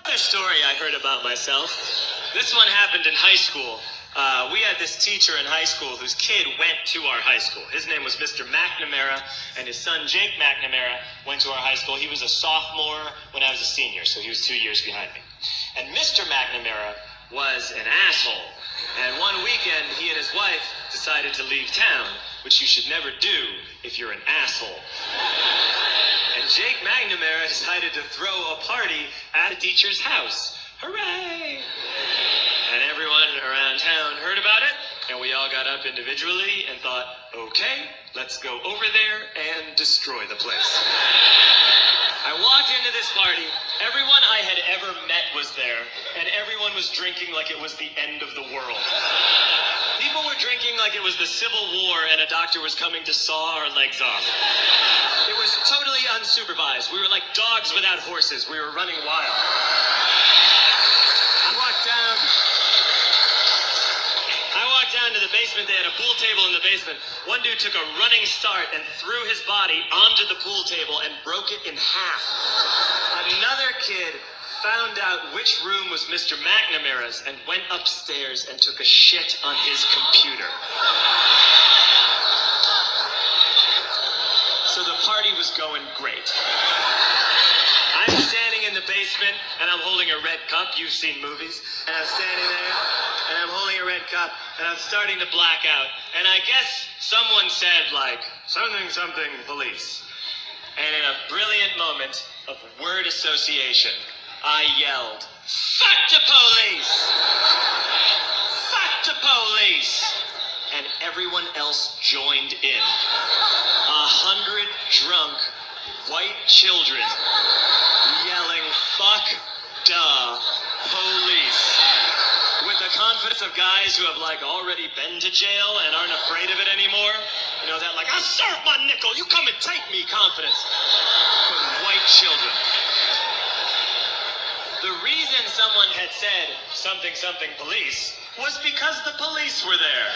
Another story I heard about myself. This one happened in high school. We had this teacher in high school whose kid went to our high school. His name was Mr. McNamara, and his son Jake McNamara went to our high school. He was a sophomore when I was a senior, so he was 2 years behind me. And Mr. McNamara was an asshole. And one weekend, he and his wife decided to leave town, which you should never do if you're an asshole. And Jake McNamara decided to throw a party at a teacher's house. Hooray! And everyone around town heard about it, and we all got up individually and thought, okay, let's go over there and destroy the place. I walked into this party. Everyone I had ever met was there, and everyone was drinking like it was the end of the world. People were drinking like it was the Civil War and a doctor was coming to saw our legs off. It was totally unsupervised. We were like dogs without horses. We were running wild. I walked down to the basement. They had a pool table in the basement. One dude took a running start and threw his body onto the pool table and broke it in half. Another kid found out which room was Mr. McNamara's and went upstairs and took a shit on his computer. So the party was going great. I'm standing in the basement and I'm holding a red cup. You've seen movies. And I'm standing there and I'm holding a red cup and I'm starting to black out. And I guess someone said like, something police. And in a brilliant moment of word association, I yelled, fuck the police! Fuck the police! And everyone else joined in. 100 drunk white children yelling, fuck the police. With the confidence of guys who have like already been to jail and aren't afraid of it anymore. You know, that like, I'll serve my nickel, you come and take me confidence. With white children. The reason someone had said something police was because the police were there.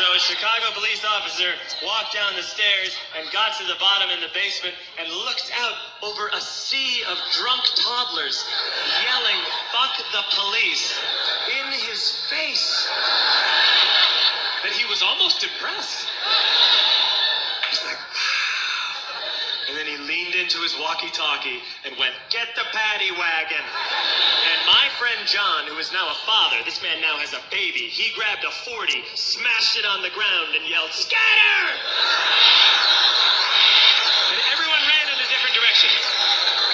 So a Chicago police officer walked down the stairs and got to the bottom in the basement and looked out over a sea of drunk toddlers yelling, fuck the police, in his face. That he was almost impressed. He's like, wow. And then he leaned into his walkie-talkie and went, get the paddy wagon. And my friend John, who is now a father, this man now has a baby, he grabbed a 40, smashed it on the ground and yelled, scatter! And everyone ran in a different direction.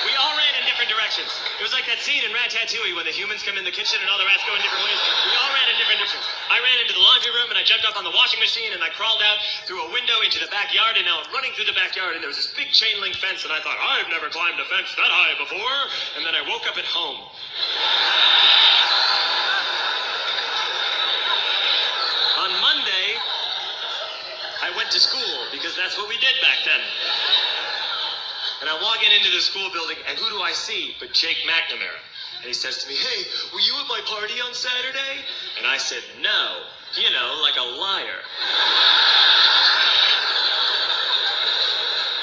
We all ran in different directions. It was like that scene in Ratatouille when the humans come in the kitchen and all the rats go in different ways. We all ran in different directions. I ran into the laundry room and I jumped up on the washing machine and I crawled out through a window into the backyard, and now I'm running through the backyard and there was this big chain link fence and I thought, I've never climbed a fence that high before. And then I woke up at home. On Monday, I went to school because that's what we did back then. And I'm walking into the school building, and who do I see but Jake McNamara? And he says to me, hey, were you at my party on Saturday? And I said, no, you know, like a liar.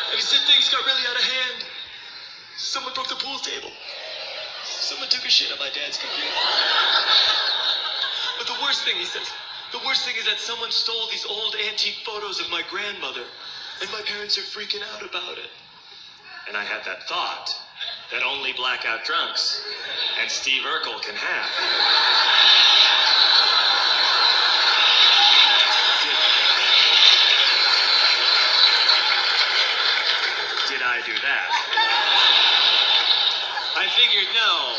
And he said, things got really out of hand. Someone broke the pool table. Someone took a shit on my dad's computer. But the worst thing, he says, the worst thing is that someone stole these old antique photos of my grandmother, and my parents are freaking out about it. And I had that thought that only blackout drunks and Steve Urkel can have. Did I do that? I figured no,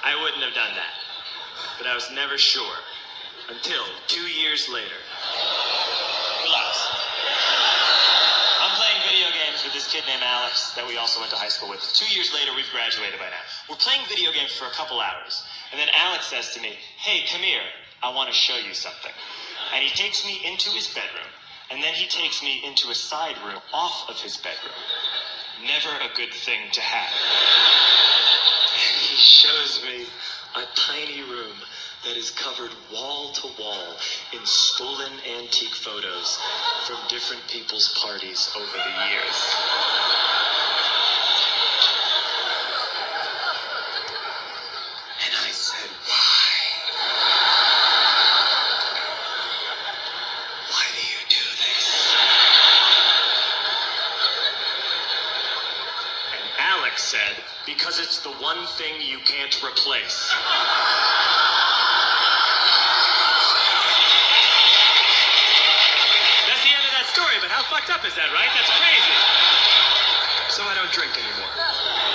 I wouldn't have done that. But I was never sure until 2 years later. Relax. I'm playing video games with this kid named Alex that we also went to high school with. 2 years later, we've graduated by now. We're playing video games for a couple hours. And then Alex says to me, hey, come here. I want to show you something. And he takes me into his bedroom. And then he takes me into a side room off of his bedroom. Never a good thing to have. He shows me a tiny room that is covered wall to wall in stolen antique photos from different people's parties over the years. said, because it's the one thing you can't replace. That's the end of that story, but how fucked up is that, right? That's crazy. So I don't drink anymore.